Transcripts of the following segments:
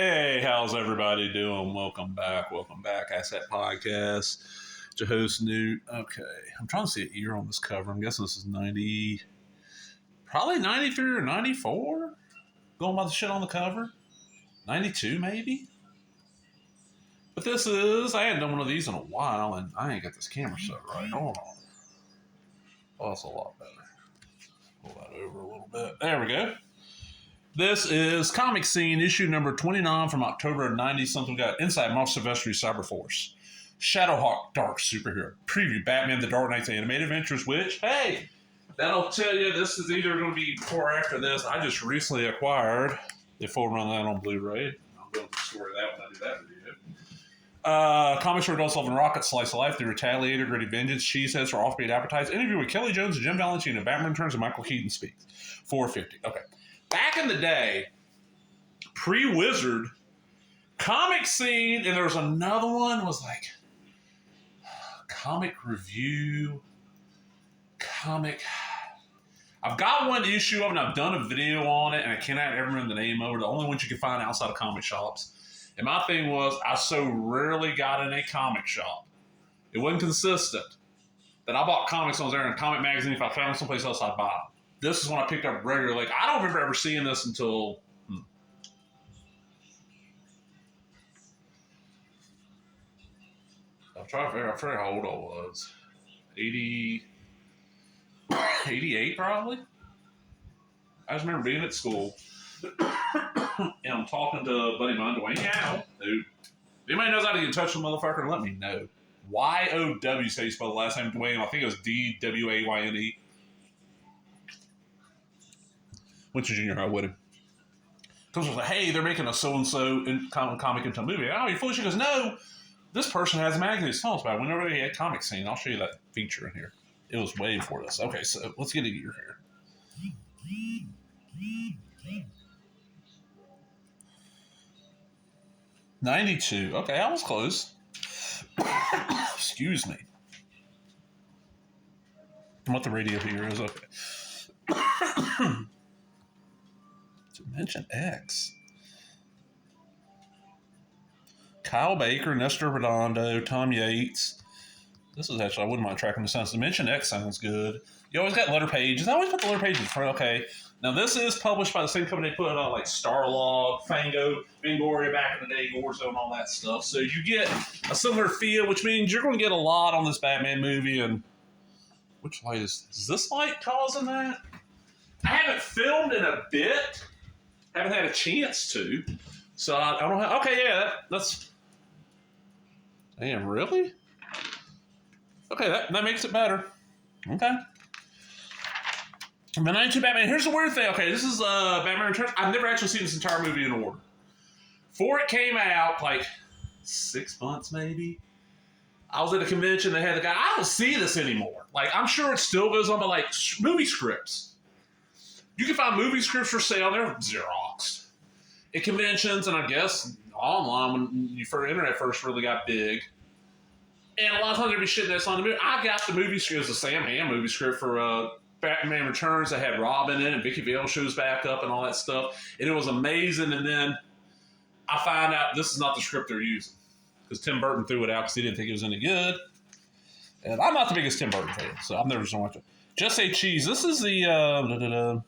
Hey, how's everybody doing? Welcome back. Asset Podcast. It's your host, Newt. Okay, I'm trying to see a year on this cover. I'm guessing this is 90, probably 93 or 94. Going by the shit on the cover. 92, maybe? But this is, I hadn't done one of these in a while, and I ain't got this camera set right. Hold on. Oh, that's a lot better. Pull that over a little bit. There we go. This is Comic Scene, issue number 29 from October of 90-something. Got Inside Mark Silvestri's Cyber Force. Shadowhawk Dark Superhero. Preview Batman The Dark Knight's Animated Adventures, which, hey, that'll tell you this is either going to be before or after this. I just recently acquired the full run of that on Blu-ray. I'll go into the story of that when I do that video. Comics for Adults Loving Rocket, Slice of Life, The Retaliator, Gritty Vengeance, Cheeseheads for Offbeat Advertised, Interview with Kelly Jones and Jim Valentino, Batman Returns, and Michael Keaton Speaks. $4.50. Okay. Back in the day, pre-Wizard, Comic Scene, and there was another one, was like Comic Review, I've got one issue of it, and I've done a video on it, and I cannot ever remember the name of it. The only ones you can find outside of comic shops. And my thing was, I so rarely got in a comic shop. It wasn't consistent. That I bought comics when I was there in a comic magazine. If I found them someplace else, I'd buy them. This is when I picked up regularly. Like, I don't remember ever seeing this until... I'm trying to figure out how old I was. 88 probably? I just remember being at school. And I'm talking to a buddy of mine, Dwayne Yow, dude. If anybody knows how to get in touch with the motherfucker, let me know. Y-O-W, say you spell the last name Dwayne. I think it was D-W-A-Y-N-E. Went to junior high with him. Comes was like, hey, they're making a so-and-so comic into a movie. Oh, you foolish? She goes, no, this person has a magazine. Tell us about it. Whenever they had Comic Scene, I'll show you that feature in here. It was way before this. Okay, so let's get a year here. 92. Okay, I was close. Excuse me. What the radio here is, okay. Dimension X. Kyle Baker, Nestor Redondo, Tom Yates. This is actually, I wouldn't mind tracking the sounds. Dimension X sounds good. You always got letter pages. I always put the letter pages for, okay. Now, this is published by the same company they put out like Starlog, Fango, Fangoria back in the day, Gorzo, and all that stuff. So you get a similar feel, which means you're going to get a lot on this Batman movie. And which light is this light causing that? I haven't filmed in a bit. Haven't had a chance to. So I don't have. Okay, yeah, that's. Damn, really? Okay, that makes it better. Okay. The 92 Batman. Here's the weird thing. Okay, this is Batman Returns. I've never actually seen this entire movie in order. Before it came out, like 6 months maybe, I was at a convention. They had the guy. I don't see this anymore. Like, I'm sure it still goes on, but like movie scripts. You can find movie scripts for sale. They're Xerox. At conventions, and I guess online when you internet first really got big. And a lot of times there'd be shit that's on the movie. I got the movie script. It was the Sam Hamm movie script for Batman Returns that had Robin in it, and Vicky Vale shows back up and all that stuff. And it was amazing. And then I find out this is not the script they're using. Because Tim Burton threw it out because he didn't think it was any good. And I'm not the biggest Tim Burton fan, so I've never just watched it. Just Say Cheese. This is the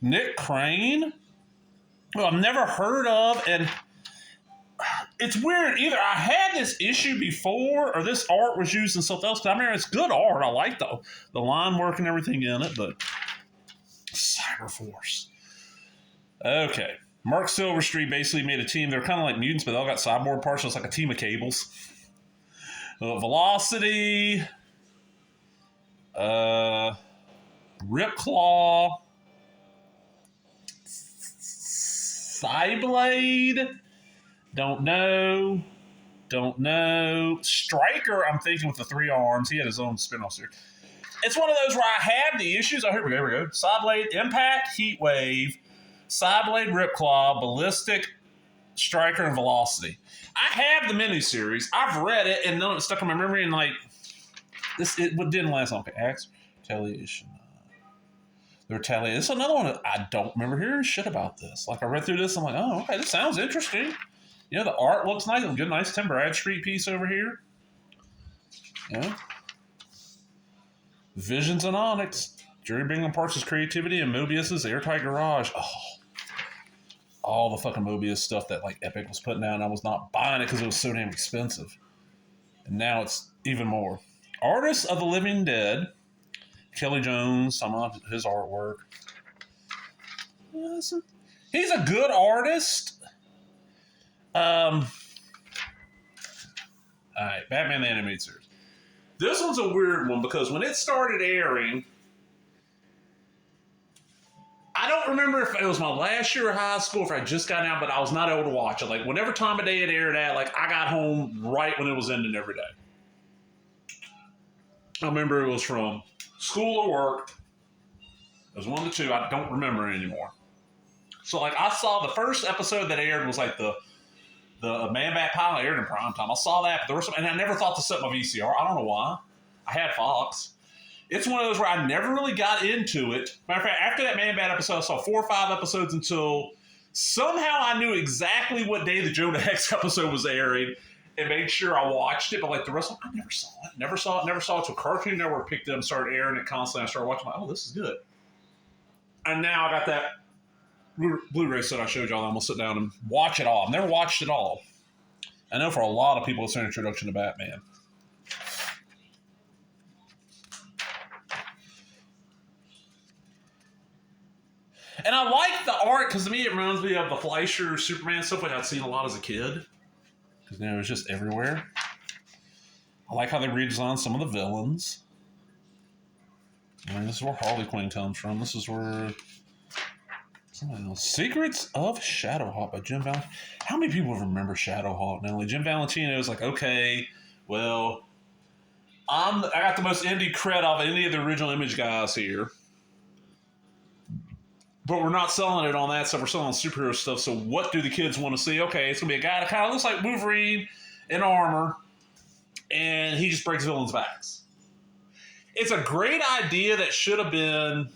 Nick Crane. Well, I've never heard of, and it's weird. Either I had this issue before, or this art was used in something else. I mean, it's good art. I like the line work and everything in it, but Cyber Force. Okay. Mark Silverstreet basically made a team. They're kind of like mutants, but they all got cyborg parts, so it's like a team of cables. Velocity. Ripclaw. Cyblade. Don't know. Stryker, I'm thinking with the 3 arms. He had his own spin-off series. It's one of those where I have the issues. Oh, here we go. Cyblade, Impact, Heatwave, Cyblade, Ripclaw, Ballistic, Stryker, and Velocity. I have the miniseries. I've read it, and none of it stuck in my memory. And like, it didn't last long. Okay, Axe, Retaliation. The Retaliation. It's another one that I don't remember hearing shit about this. Like, I read through this, I'm like, oh, okay, this sounds interesting. You know, the art looks nice. Good, nice Tim Bradstreet piece over here. Yeah. Visions and Onyx. Jerry Bingham Parks' creativity and Mobius's airtight garage. Oh, all the fucking Mobius stuff that like Epic was putting out, and I was not buying it because it was so damn expensive. And now it's even more. Artists of the Living Dead. Kelly Jones, some of his artwork. He's a good artist. All right, Batman the Animated Series. This one's a weird one because when it started airing, I don't remember if it was my last year of high school, if I just got out, but I was not able to watch it. Like, whenever time of day it aired at, like, I got home right when it was ending every day. I remember it was from school or work. It was one of the two. I don't remember anymore. So, like, I saw the first episode that aired was, like, the Man Bat pilot aired in prime time. I saw that, but there was some, and I never thought to set my VCR. I don't know why. I had Fox. It's one of those where I never really got into it. Matter of fact, after that Man Bat episode, I saw 4 or 5 episodes until somehow I knew exactly what day the Jonah Hex episode was airing and made sure I watched it. But like the rest of them, I never saw it. Never saw it until Cartoon Network picked it up and started airing it constantly. I started watching it. Like, oh, this is good. And now I got that Blu-ray set I showed y'all. I'm going to sit down and watch it all. I've never watched it all. I know for a lot of people it's an introduction to Batman. And I like the art because to me it reminds me of the Fleischer Superman stuff which I'd seen a lot as a kid. Because, you know, it was just everywhere. I like how they redesigned some of the villains. I mean, this is where Harley Quinn comes from. This is where... something else. Secrets of Shadowhawk by Jim Valentino. How many people remember Shadowhawk now? Like, Jim Valentino is like, okay, well, I got the most indie cred of any of the original Image guys here. But we're not selling it on that stuff. We're selling superhero stuff. So what do the kids want to see? Okay, it's going to be a guy that kind of looks like Wolverine in armor. And he just breaks villains' backs. It's a great idea that should have been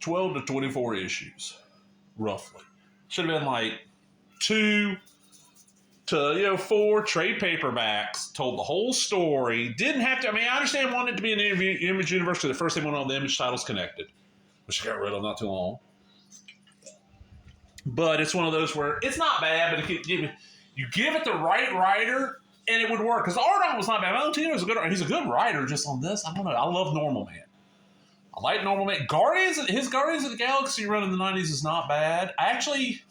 12 to 24 issues, roughly. Should have been like 2 to 4 trade paperbacks, told the whole story. Didn't have to, I mean, I understand wanting it to be an Image universe because the first they went on the Image titles connected, which I got rid of not too long. But it's one of those where it's not bad, but you give it the right writer and it would work. Because the art on it was not bad. Valentino's he's a good writer just on this. I don't know. I love Normal Man. I like Normal Man. His Guardians of the Galaxy run in the 90s is not bad. I actually,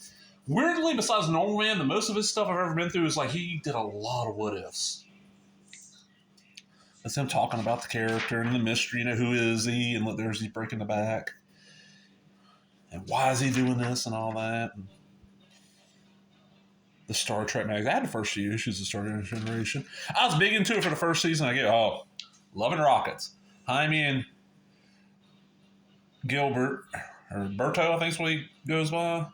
weirdly, besides Normal Man, the most of his stuff I've ever been through is like he did a lot of what ifs. That's him talking about the character and the mystery, who is he, and look, there's he breaking the back. And why is he doing this and all that. And the Star Trek magazine. I had the first few issues of Star Trek Generation. I was big into it for the first season. I go, Love and Rockets. Jaime and Gilbert, or Berto, I think is what he goes by.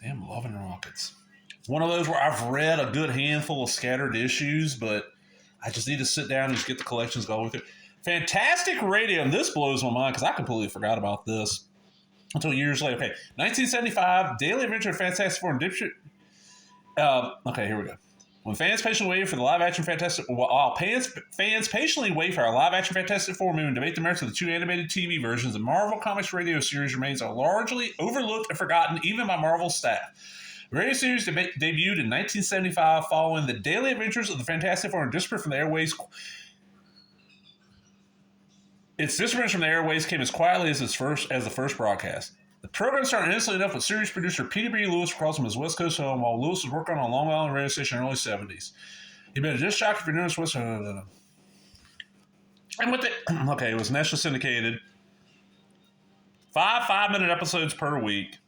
Damn, Love and Rockets. One of those where I've read a good handful of scattered issues, but I just need to sit down and just get the collections going with it. Fantastic Radio, and this blows my mind because I completely forgot about this until years later. Okay, 1975, Daily Adventure of Fantastic Four and Dipshit. Okay, here we go. When fans patiently wait for the live-action Fantastic... While fans patiently wait for our live-action Fantastic Four movie and debate the merits of the 2 animated TV versions, the Marvel Comics radio series remains largely overlooked and forgotten even by Marvel staff. The radio series debuted in 1975 following the Daily Adventures of the Fantastic Four and disappeared from the airways... Its disappearance from the airways came as quietly as the first broadcast. The program started innocently enough with series producer Peter B. Lewis across from his West Coast home while Lewis was working on a Long Island radio station in the early 70s. He'd been a disc jockey for numerous West. And with it, it was nationally syndicated. 5 5-minute episodes per week.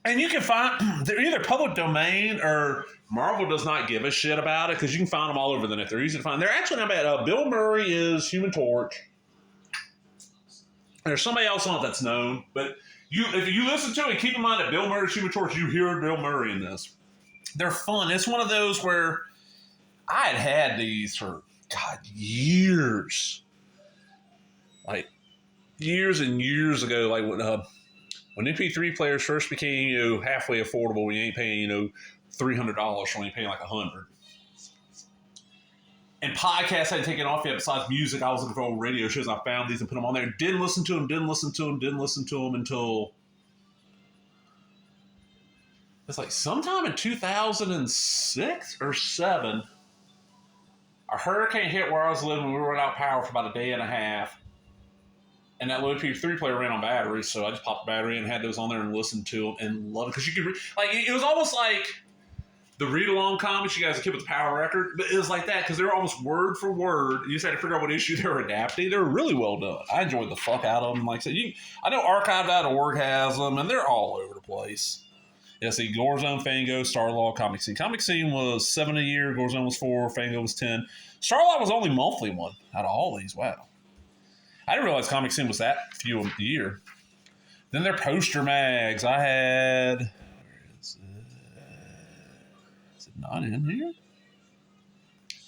And you can find, they're either public domain or Marvel does not give a shit about it because you can find them all over the net. They're easy to find. They're actually not bad. Bill Murray is Human Torch. There's somebody else on it that's known, but if you listen to it, keep in mind that Bill Murray's Human Torch, you hear Bill Murray in this. They're fun. It's one of those where I had these for, God, years. Like, years and years ago, like when MP3 players first became, halfway affordable, when you ain't paying, $300 when you're paying like $100. And podcasts hadn't taken off yet besides music. I was looking for old radio shows. I found these and put them on there. Didn't listen to them until it's like sometime in 2006 or 7. A hurricane hit where I was living. We were without power for about a day and a half. And that little MP3 player ran on batteries, so I just popped the battery in and had those on there and listened to them and loved it. Because you could, it was almost like the read-along comics you guys a kid with the Power Record, but it was like that because they were almost word for word. You just had to figure out what issue they were adapting. They were really well done. I enjoyed the fuck out of them. Like I said, I know Archive.org has them, and they're all over the place. Yeah, see, Warzone, Fango, Starlog, Comic Scene. Comic Scene was 7 a year, Warzone was 4, Fango was 10. Starlog was only monthly one out of all these. Wow. I didn't realize Comic Scene was that few a year. Then their poster mags. I had... Where is it not in here?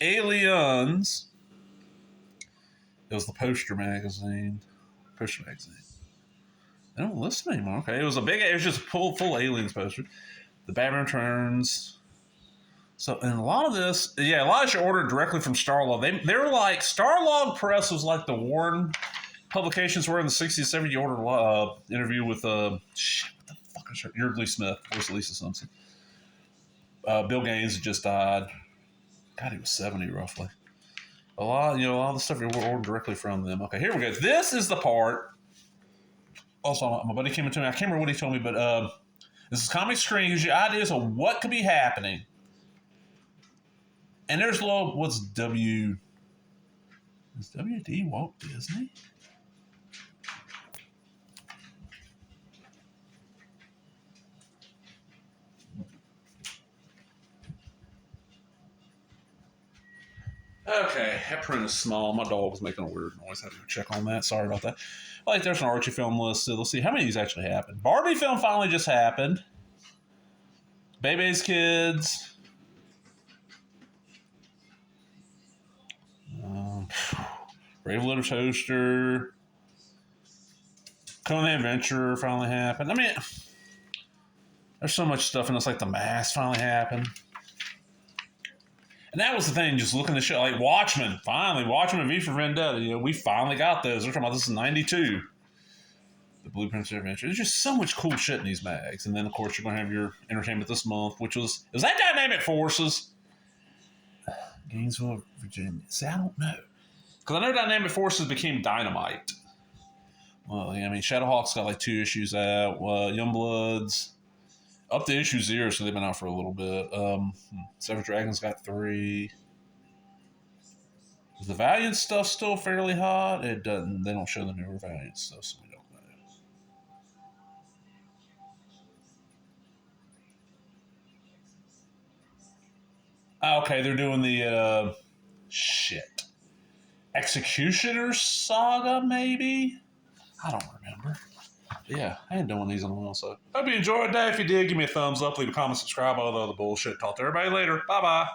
Aliens. It was the poster magazine. Poster magazine. They don't list anymore. Okay, it was just a full Aliens poster. The Batman Returns. So, and a lot of this, a lot of shit ordered directly from Starlog. They were like, Starlog Press was like the Warren publications were in the 60s, 70s. You ordered interview with, what the fuck is her? Yeardley Smith, voice of Lisa Simpson. Bill Gaines had just died. God, he was 70 roughly. A lot of the stuff you ordered directly from them. Okay, here we go. This is the part. Also, my buddy came into me. I can't remember what he told me, but this is Comic Screen. Gives you ideas of what could be happening. And there's what's W? Is WD Walt Disney? Okay, that print is small. My dog was making a weird noise. I had to go check on that. Sorry about that. Like, there's an Archie film listed. Let's see how many of these actually happened. Barbie film finally just happened. Bebe's Kids. Brave Little Toaster. Conan the Adventurer finally happened. I mean, there's so much stuff, and it's like The Mask finally happened. And that was the thing, just looking at the show, like Watchmen, finally, Watchmen and V for Vendetta, we finally got those. They're talking about this in 92. The Blueprints of Adventure. There's just so much cool shit in these mags. And then, of course, you're going to have your entertainment this month, is that Dynamic Forces? Gainesville, Virginia. See, I don't know. Because I know Dynamic Forces became Dynamite. Well, I mean, Shadowhawk's got like 2 issues out. Youngbloods, up to issue 0, so they've been out for a little bit. Seven Dragons got 3. Is the Valiant stuff still fairly hot? It doesn't. They don't show the newer Valiant stuff, so we don't know. Okay, they're doing the Executioner Saga, maybe? I don't remember. Yeah, I ain't doing these in a while, so hope you enjoyed that. If you did, give me a thumbs up, leave a comment, subscribe, all the other bullshit. Talk to everybody later. Bye-bye.